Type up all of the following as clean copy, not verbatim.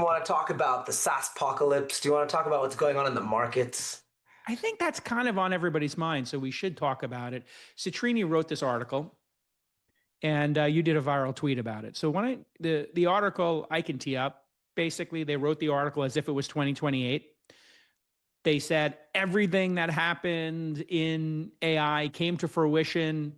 you want to talk about the SaaSpocalypse? Do you want to talk about what's going on in the markets? I think that's kind of on everybody's mind, so we should talk about it. Citrini wrote this article, and you did a viral tweet about it. So the article I can tee up. Basically, they wrote the article as if it was 2028. They said everything that happened in AI came to fruition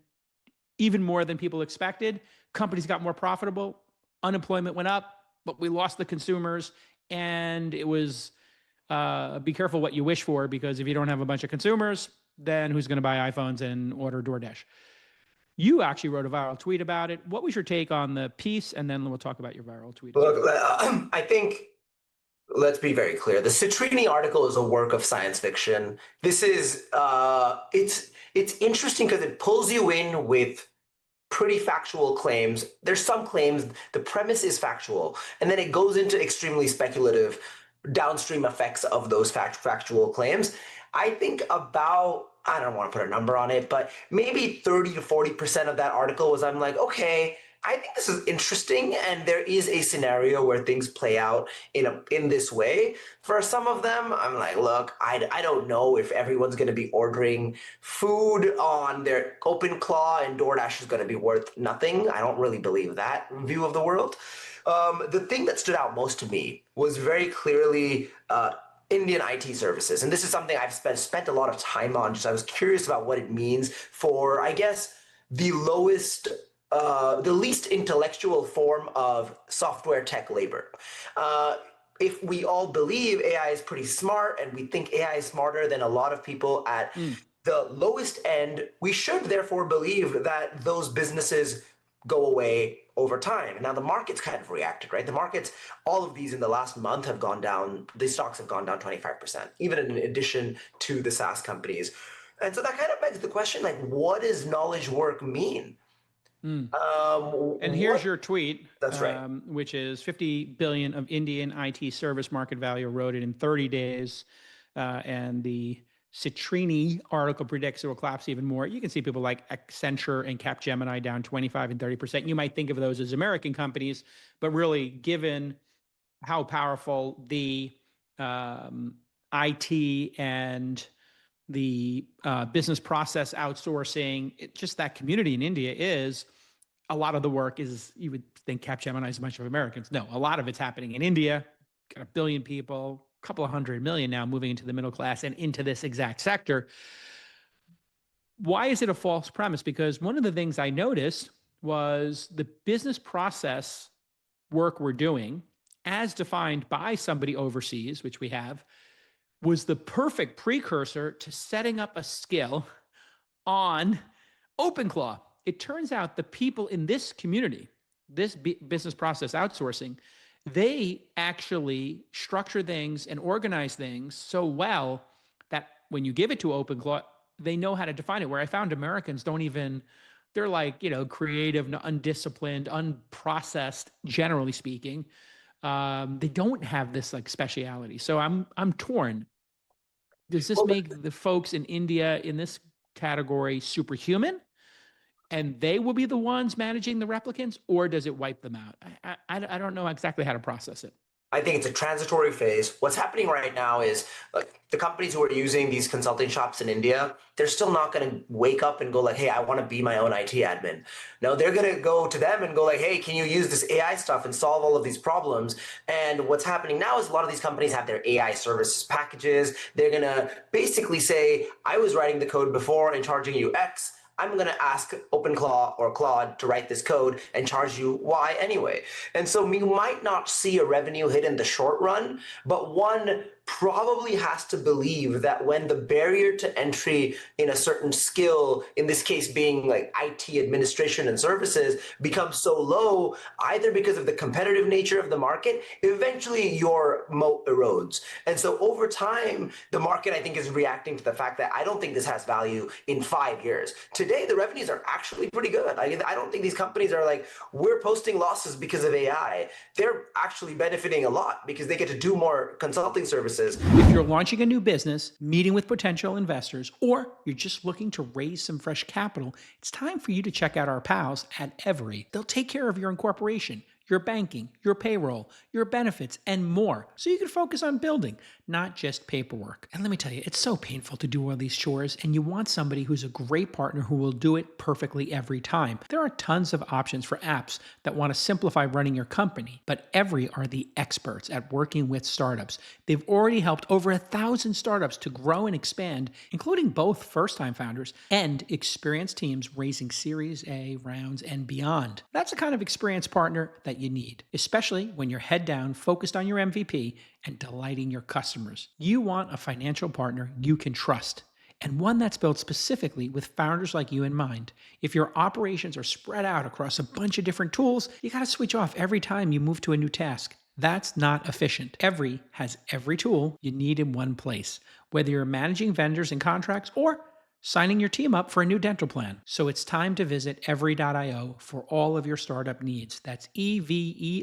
even more than people expected. Companies got more profitable, unemployment went up, but we lost the consumers, and it was be careful what you wish for, because if you don't have a bunch of consumers, then who's going to buy iPhones and order DoorDash? You actually wrote a viral tweet about it. What was your take on the piece? And then we'll talk about your viral tweet. Look, I think let's be very clear. The Citrini article is a work of science fiction. This is it's interesting because it pulls you in with pretty factual claims. There's some claims, the premise is factual, and then it goes into extremely speculative downstream effects of those factual claims. I think about, I don't want to put a number on it, but maybe 30 to 40% of that article was, I'm like, okay, I think this is interesting, and there is a scenario where things play out in this way. For some of them, I'm like, look, I don't know if everyone's going to be ordering food on their OpenClaw and DoorDash is going to be worth nothing. I don't really believe that view of the world. The thing that stood out most to me was very clearly Indian IT services, and this is something I've spent a lot of time on. Just I was curious about what it means for, I guess, the least intellectual form of software tech labor. If we all believe AI is pretty smart, and we think AI is smarter than a lot of people at the lowest end, we should therefore believe that those businesses go away over time. Now the market's kind of reacted, right? The markets, all of these in the last month have gone down. The stocks have gone down 25%, even in addition to the SaaS companies. And so that kind of begs the question, like, what does knowledge work mean? And here's your tweet. That's right. Which is 50 billion of Indian IT service market value eroded in 30 days. And the Citrini article predicts it will collapse even more. You can see people like Accenture and Capgemini down 25 and 30%. You might think of those as American companies, but really, given how powerful the IT and the business process outsourcing, just that community in India is, a lot of the work is, you would think Capgemini is a bunch of Americans. No, a lot of it's happening in India. Got 1 billion people, a couple of 100 million now moving into the middle class and into this exact sector. Why is it a false premise? Because one of the things I noticed was the business process work we're doing, as defined by somebody overseas, which we have, was the perfect precursor to setting up a skill on OpenClaw. It turns out the people in this community, this business process outsourcing, they actually structure things and organize things so well that when you give it to OpenClaw, they know how to define it. Where I found Americans don't even, they're like, creative, undisciplined, unprocessed, generally speaking. They don't have this like speciality. So I'm torn. Does this make the folks in India in this category superhuman, and they will be the ones managing the replicants, or does it wipe them out? I don't know exactly how to process it. I think it's a transitory phase. What's happening right now is, like, the companies who are using these consulting shops in India, they're still not going to wake up and go like, hey, I want to be my own IT admin. No, they're going to go to them and go like, hey, can you use this AI stuff and solve all of these problems? And what's happening now is a lot of these companies have their AI services packages. They're going to basically say, I was writing the code before and charging you X. I'm going to ask OpenClaw or Claude to write this code and charge you Y anyway. And so you might not see a revenue hit in the short run, but one probably has to believe that when the barrier to entry in a certain skill, in this case being like IT administration and services, becomes so low, either because of the competitive nature of the market, eventually your moat erodes. And so over time, the market, I think, is reacting to the fact that I don't think this has value in 5 years. Today, the revenues are actually pretty good. I don't think these companies are like, we're posting losses because of AI. They're actually benefiting a lot because they get to do more consulting services. If you're launching a new business, meeting with potential investors, or you're just looking to raise some fresh capital, it's time for you to check out our pals at Every. They'll take care of your incorporation, your banking, your payroll, your benefits, and more, so you can focus on building, not just paperwork. And let me tell you, it's so painful to do all these chores, and you want somebody who's a great partner who will do it perfectly every time. There are tons of options for apps that want to simplify running your company, but Every are the experts at working with startups. They've already helped over 1,000 startups to grow and expand, including both first-time founders and experienced teams raising Series A rounds and beyond. That's the kind of experienced partner that you need, especially when you're head down, focused on your MVP and delighting your customers. You want a financial partner you can trust, and one that's built specifically with founders like you in mind. If your operations are spread out across a bunch of different tools, you got to switch off every time you move to a new task. That's not efficient. Every has every tool you need in one place, whether you're managing vendors and contracts or signing your team up for a new dental plan. So it's time to visit every.io for all of your startup needs. That's EVERY.io.